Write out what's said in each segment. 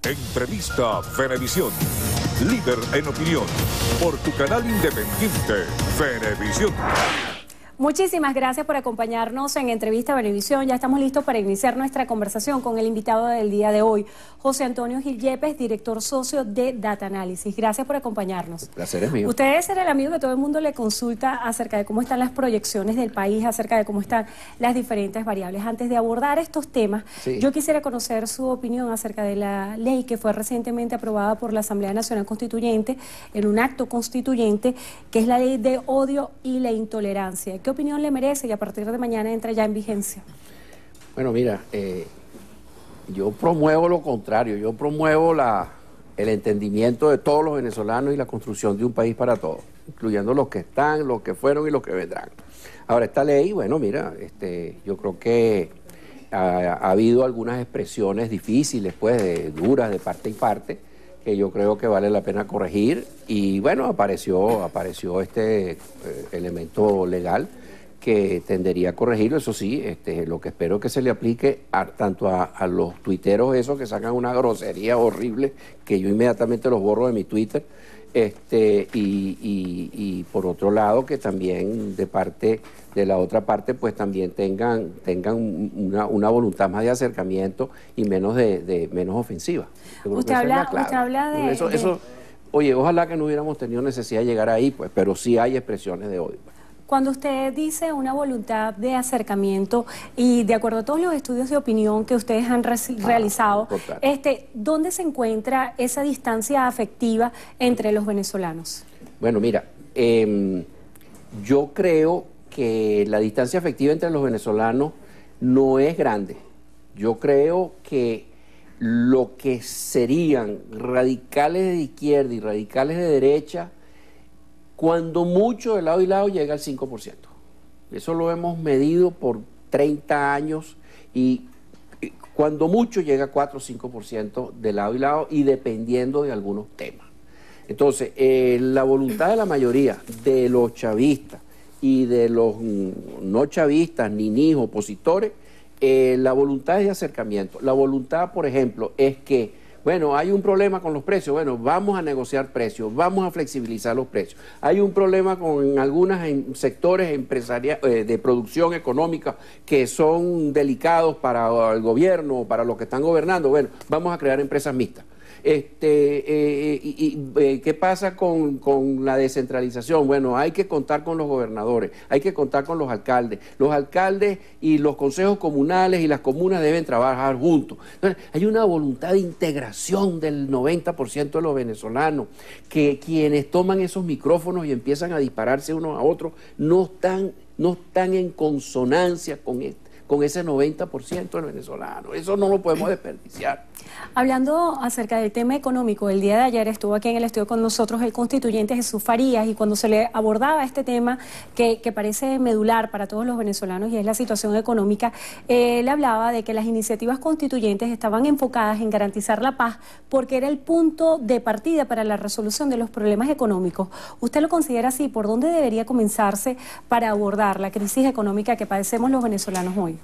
Entrevista Venevisión. Líder en opinión. Por tu canal independiente, Venevisión. Muchísimas gracias por acompañarnos en Entrevista Venevisión. Ya estamos listos para iniciar nuestra conversación con el invitado del día de hoy, José Antonio Gil Yepes, director socio de Data Analysis. Gracias por acompañarnos. El placer es mío. Usted es el amigo que todo el mundo le consulta acerca de cómo están las proyecciones del país, acerca de cómo están las diferentes variables. Antes de abordar estos temas, yo quisiera conocer su opinión acerca de la ley que fue recientemente aprobada por la Asamblea Nacional Constituyente en un acto constituyente, que es la ley de odio y la intolerancia. ¿Qué opinión le merece y a partir de mañana entra ya en vigencia? Bueno, mira, yo promuevo lo contrario, yo promuevo el entendimiento de todos los venezolanos y la construcción de un país para todos, incluyendo los que están, los que fueron y los que vendrán. Ahora, esta ley, bueno, mira, yo creo que ha habido algunas expresiones difíciles, pues, duras de parte y parte, que yo creo que vale la pena corregir, y bueno, apareció este elemento legal que tendería a corregirlo. Eso sí, lo que espero es que se le aplique tanto a los tuiteros esos que sacan una grosería horrible, que yo inmediatamente los borro de mi Twitter, y por otro lado que también de la otra parte pues también tengan una voluntad más de acercamiento y menos ofensiva. Usted habla de... Oye, ojalá que no hubiéramos tenido necesidad de llegar ahí, pues, pero sí hay expresiones de odio. Cuando usted dice una voluntad de acercamiento y de acuerdo a todos los estudios de opinión que ustedes han realizado, ¿dónde se encuentra esa distancia afectiva entre los venezolanos? Bueno, mira, yo creo que la distancia afectiva entre los venezolanos no es grande. Yo creo que lo que serían radicales de izquierda y radicales de derecha, cuando mucho de lado y lado llega al 5%. Eso lo hemos medido por 30 años y cuando mucho llega a 4 o 5% de lado y lado y dependiendo de algunos temas. Entonces, la voluntad de la mayoría de los chavistas y de los no chavistas ni opositores, la voluntad es de acercamiento. La voluntad, por ejemplo, es que bueno, hay un problema con los precios, bueno, vamos a negociar precios, vamos a flexibilizar los precios. Hay un problema con algunos sectores empresariales de producción económica que son delicados para el gobierno o para los que están gobernando, bueno, vamos a crear empresas mixtas. ¿Qué pasa con la descentralización? Bueno, hay que contar con los gobernadores, hay que contar con los alcaldes. Los alcaldes y los consejos comunales y las comunas deben trabajar juntos. Entonces, hay una voluntad de integración del 90% de los venezolanos, que quienes toman esos micrófonos y empiezan a dispararse unos a otros no están en consonancia con ese 90% del venezolano. Eso no lo podemos desperdiciar. Hablando acerca del tema económico, el día de ayer estuvo aquí en el estudio con nosotros el constituyente Jesús Farías, y cuando se le abordaba este tema que parece medular para todos los venezolanos y es la situación económica, él hablaba de que las iniciativas constituyentes estaban enfocadas en garantizar la paz porque era el punto de partida para la resolución de los problemas económicos. ¿Usted lo considera así? ¿Por dónde debería comenzarse para abordar la crisis económica que padecemos los venezolanos hoy?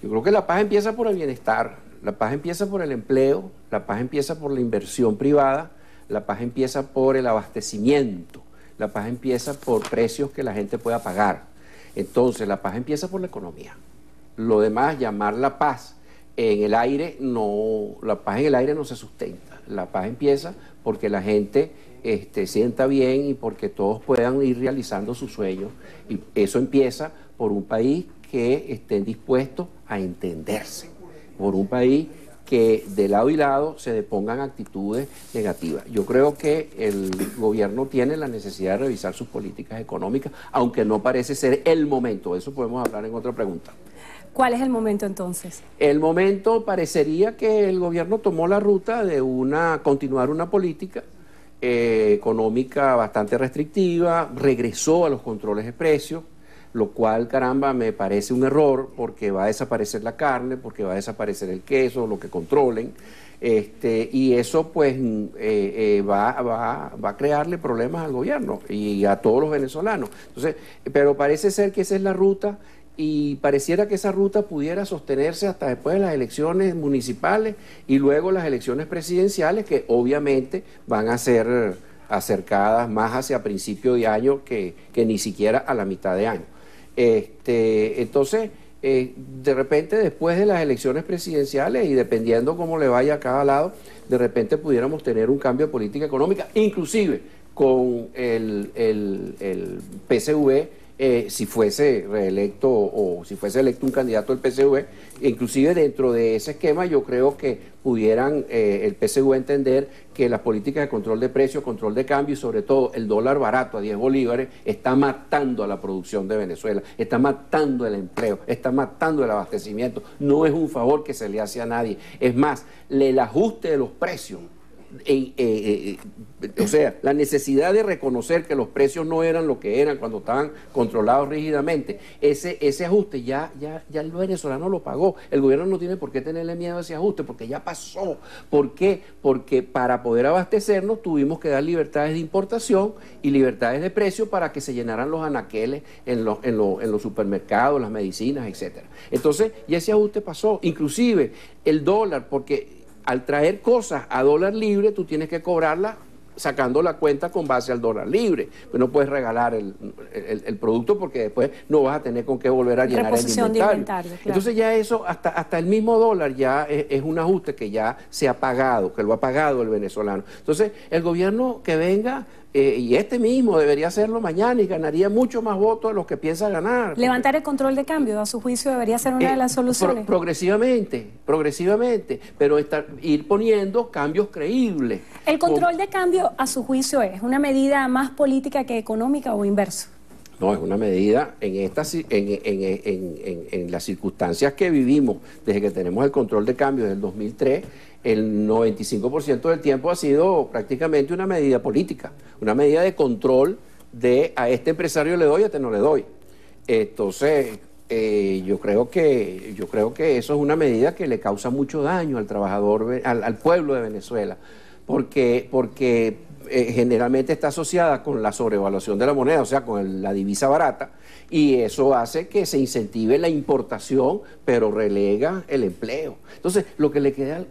Yo creo que la paz empieza por el bienestar, la paz empieza por el empleo, la paz empieza por la inversión privada, la paz empieza por el abastecimiento, la paz empieza por precios que la gente pueda pagar. Entonces, la paz empieza por la economía. Lo demás, llamar la paz en el aire, la paz en el aire no se sustenta. La paz empieza porque la gente sienta bien y porque todos puedan ir realizando sus sueños. Y eso empieza por un país que estén dispuestos a entenderse, por un país que de lado y lado se depongan actitudes negativas. Yo creo que el gobierno tiene la necesidad de revisar sus políticas económicas, aunque no parece ser el momento. De eso podemos hablar en otra pregunta. ¿Cuál es el momento entonces? El momento parecería que el gobierno tomó la ruta de continuar una política económica bastante restrictiva, regresó a los controles de precios, lo cual, caramba, me parece un error porque va a desaparecer la carne, porque va a desaparecer el queso, lo que controlen, y eso pues va a crearle problemas al gobierno y a todos los venezolanos. Entonces, pero parece ser que esa es la ruta y pareciera que esa ruta pudiera sostenerse hasta después de las elecciones municipales y luego las elecciones presidenciales, que obviamente van a ser acercadas más hacia principio de año que ni siquiera a la mitad de año. Entonces, de repente después de las elecciones presidenciales y dependiendo cómo le vaya a cada lado, de repente pudiéramos tener un cambio de política económica, inclusive con el PSV, si fuese reelecto o si fuese electo un candidato del PSV, inclusive dentro de ese esquema yo creo que pudieran el PSV entender que las políticas de control de precios, control de cambio y sobre todo el dólar barato a 10 bolívares está matando a la producción de Venezuela, está matando el empleo, está matando el abastecimiento. No es un favor que se le hace a nadie, es más, el ajuste de los precios. O sea, la necesidad de reconocer que los precios no eran lo que eran cuando estaban controlados rígidamente, ese ajuste ya el venezolano lo pagó. El gobierno no tiene por qué tenerle miedo a ese ajuste porque ya pasó. ¿Por qué? Porque para poder abastecernos tuvimos que dar libertades de importación y libertades de precio para que se llenaran los anaqueles en los supermercados, las medicinas, etcétera. Entonces ya ese ajuste pasó, inclusive el dólar, porque al traer cosas a dólar libre, tú tienes que cobrarlas sacando la cuenta con base al dólar libre. Pues no puedes regalar el producto porque después no vas a tener con qué volver a llenar el inventario. Claro. Entonces ya eso, hasta el mismo dólar ya es un ajuste que ya se ha pagado, que lo ha pagado el venezolano. Entonces el gobierno que venga, y este mismo debería hacerlo mañana y ganaría mucho más votos de los que piensa ganar. Levantar el control de cambio, a su juicio, debería ser una de las soluciones. Progresivamente, pero ir poniendo cambios creíbles. ¿El control de cambio, a su juicio, es una medida más política que económica o inverso? No, es una medida en las circunstancias que vivimos desde que tenemos el control de cambio desde el 2003, el 95% del tiempo ha sido prácticamente una medida política, una medida de control de a este empresario le doy, a este no le doy. Entonces, yo creo que eso es una medida que le causa mucho daño al trabajador, al pueblo de Venezuela, porque generalmente está asociada con la sobrevaluación de la moneda, o sea, con la divisa barata, y eso hace que se incentive la importación, pero relega el empleo. Entonces, lo que le queda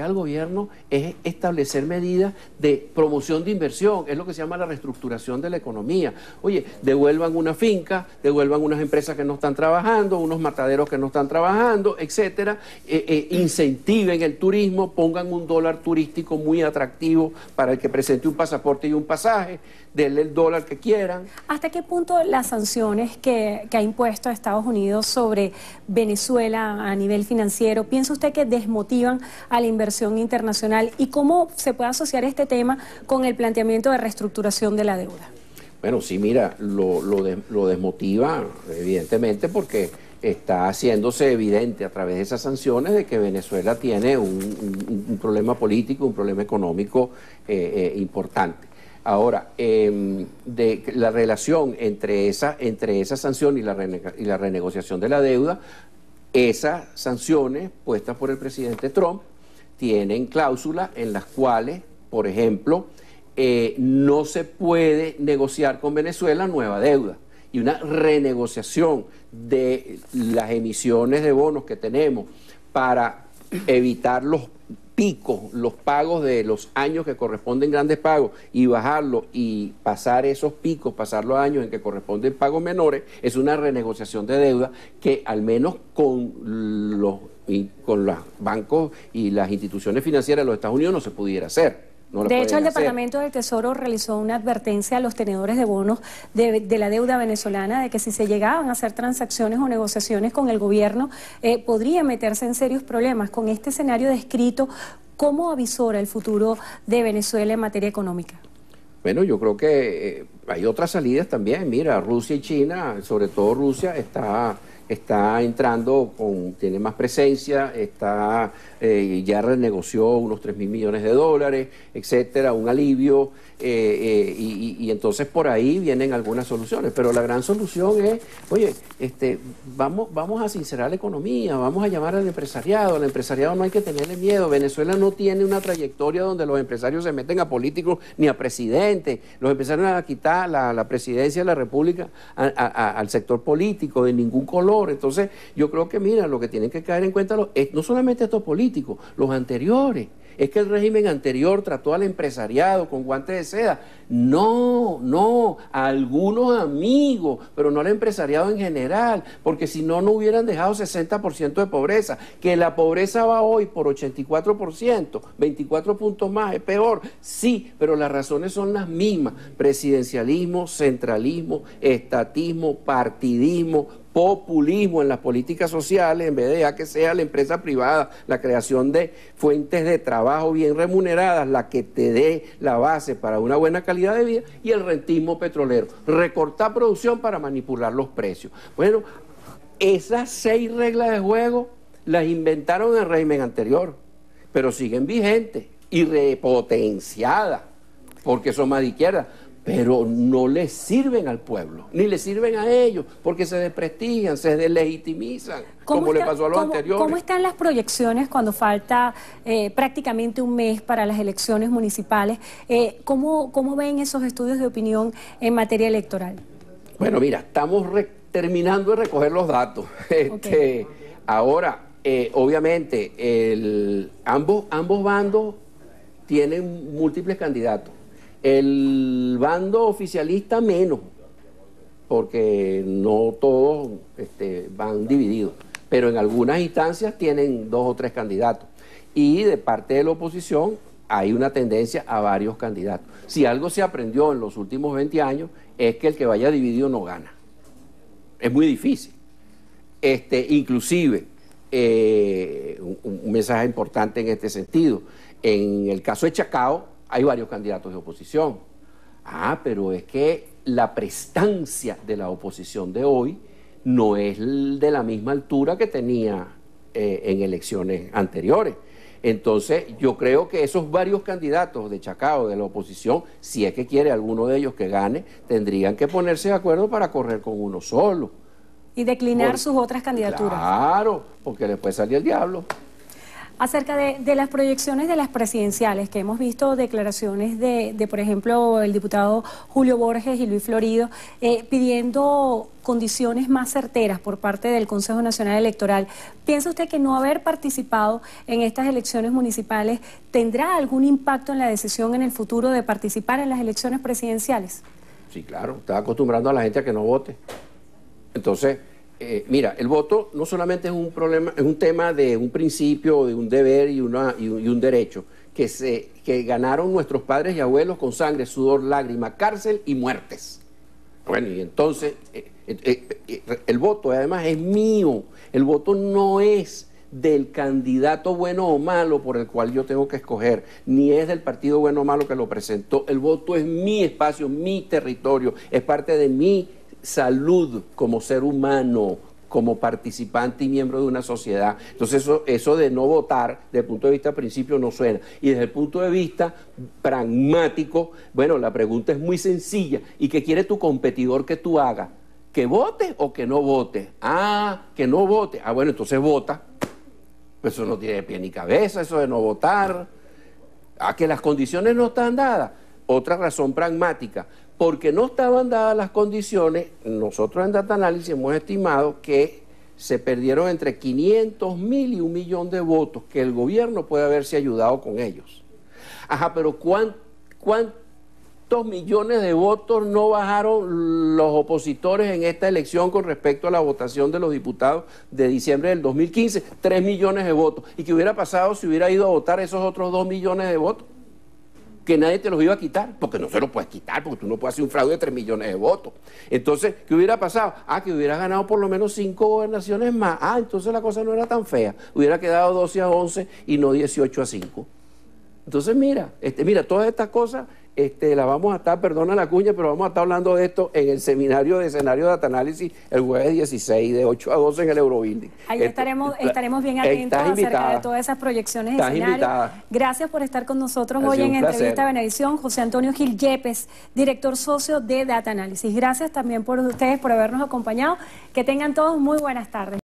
al gobierno es establecer medidas de promoción de inversión, es lo que se llama la reestructuración de la economía. Oye, devuelvan una finca, devuelvan unas empresas que no están trabajando, unos mataderos que no están trabajando, etcétera, incentiven el turismo, pongan un dólar turístico muy atractivo para el que presente un pasaporte y un pasaje, denle el dólar que quieran. ¿Hasta qué punto las sanciones que ha impuesto Estados Unidos sobre Venezuela a nivel financiero, piensa usted que desmotivan a la inversión internacional? ¿Y cómo se puede asociar este tema con el planteamiento de reestructuración de la deuda? Bueno, sí, mira, lo desmotiva, evidentemente, porque está haciéndose evidente a través de esas sanciones de que Venezuela tiene un problema político, un problema económico importante. Ahora, de la relación entre esa sanción y la renegociación de la deuda, esas sanciones puestas por el presidente Trump tienen cláusulas en las cuales, por ejemplo, no se puede negociar con Venezuela nueva deuda. Y una renegociación de las emisiones de bonos que tenemos para evitar los picos, los pagos de los años que corresponden grandes pagos y bajarlo y pasar esos picos, pasar los años en que corresponden pagos menores, es una renegociación de deuda que al menos con los bancos y las instituciones financieras de los Estados Unidos no se pudiera hacer. De hecho, el Departamento del Tesoro realizó una advertencia a los tenedores de bonos de la deuda venezolana de que si se llegaban a hacer transacciones o negociaciones con el gobierno, podría meterse en serios problemas. Con este escenario descrito, ¿cómo avisora el futuro de Venezuela en materia económica? Bueno, yo creo que hay otras salidas también. Mira, Rusia y China, sobre todo Rusia, está entrando, tiene más presencia, ya renegoció unos 3.000 millones de dólares, etcétera, un alivio, y entonces por ahí vienen algunas soluciones, pero la gran solución es, oye, vamos a sincerar la economía, vamos a llamar al empresariado no hay que tenerle miedo. Venezuela no tiene una trayectoria donde los empresarios se meten a políticos ni a presidentes, los empresarios van a quitar la presidencia de la República al sector político de ningún color. menor. Entonces, yo creo que, mira, lo que tienen que caer en cuenta es no solamente estos políticos, los anteriores. Es que el régimen anterior trató al empresariado con guantes de seda. No, a algunos amigos, pero no al empresariado en general, porque si no, no hubieran dejado 60% de pobreza. Que la pobreza va hoy por 84%, 24 puntos más, es peor. Sí, pero las razones son las mismas. Presidencialismo, centralismo, estatismo, partidismo, populismo en las políticas sociales, en vez de dejar que sea la empresa privada, la creación de fuentes de trabajo bien remuneradas, la que te dé la base para una buena calidad de vida, y el rentismo petrolero. Recortar producción para manipular los precios. Bueno, esas 6 reglas de juego las inventaron en el régimen anterior, pero siguen vigentes y repotenciadas, porque son más de izquierda. Pero no les sirven al pueblo, ni les sirven a ellos, porque se desprestigian, se deslegitimizan, como le pasó a los anteriores. ¿Cómo están las proyecciones cuando falta prácticamente un mes para las elecciones municipales? ¿Cómo ven esos estudios de opinión en materia electoral? Bueno, mira, estamos terminando de recoger los datos. Okay. Ahora, obviamente, ambos bandos tienen múltiples candidatos. El bando oficialista menos, porque no todos van divididos, pero en algunas instancias tienen 2 o 3 candidatos. Y de parte de la oposición hay una tendencia a varios candidatos. Si algo se aprendió en los últimos 20 años es que el que vaya dividido no gana. Es muy difícil. Inclusive, un mensaje importante en este sentido, en el caso de Chacao, hay varios candidatos de oposición. Pero es que la prestancia de la oposición de hoy no es de la misma altura que tenía en elecciones anteriores. Entonces, yo creo que esos varios candidatos de Chacao, de la oposición, si es que quiere alguno de ellos que gane, tendrían que ponerse de acuerdo para correr con uno solo. Y declinar sus otras candidaturas. Claro, porque después salió el diablo. Acerca de las proyecciones de las presidenciales, que hemos visto declaraciones de por ejemplo, el diputado Julio Borges y Luis Florido, pidiendo condiciones más certeras por parte del Consejo Nacional Electoral. ¿Piensa usted que no haber participado en estas elecciones municipales tendrá algún impacto en la decisión en el futuro de participar en las elecciones presidenciales? Sí, claro, está acostumbrando a la gente a que no vote. Entonces, mira, el voto no solamente es un problema, es un tema de un principio, de un deber y un derecho que ganaron nuestros padres y abuelos con sangre, sudor, lágrima, cárcel y muertes. Bueno, y entonces el voto además es mío. El voto no es del candidato bueno o malo por el cual yo tengo que escoger, ni es del partido bueno o malo que lo presentó. El voto es mi espacio, mi territorio, es parte de mi salud como ser humano, como participante y miembro de una sociedad. Entonces eso de no votar, desde el punto de vista principio, no suena. Y desde el punto de vista pragmático, bueno, la pregunta es muy sencilla. ¿Y qué quiere tu competidor que tú hagas? ¿Que vote o que no vote? Que no vote. Bueno, entonces vota. Pues eso no tiene pie ni cabeza, eso de no votar. Que las condiciones no están dadas. Otra razón pragmática. Porque no estaban dadas las condiciones, nosotros en Data Analysis hemos estimado que se perdieron entre 500.000 y 1 millón de votos, que el gobierno puede haberse ayudado con ellos. Pero ¿cuántos millones de votos no bajaron los opositores en esta elección con respecto a la votación de los diputados de diciembre del 2015? 3 millones de votos. ¿Y qué hubiera pasado si hubiera ido a votar esos otros 2 millones de votos? Que nadie te los iba a quitar, porque no se los puedes quitar, porque tú no puedes hacer un fraude de 3 millones de votos. Entonces, ¿qué hubiera pasado? Que hubiera ganado por lo menos 5 gobernaciones más. Entonces la cosa no era tan fea. Hubiera quedado 12-11 y no 18-5. Entonces, mira, todas estas cosas las vamos a estar, perdona la cuña, pero vamos a estar hablando de esto en el seminario de escenario de Data Análisis el jueves 16, de 8 a 12 en el Eurobuilding. Ahí estaremos bien atentos acerca de todas esas proyecciones de escenario. Invitada. Gracias por estar con nosotros hoy en Entrevista Venevisión. José Antonio Gil Yepes, director socio de Data Análisis. Gracias también por ustedes por habernos acompañado. Que tengan todos muy buenas tardes.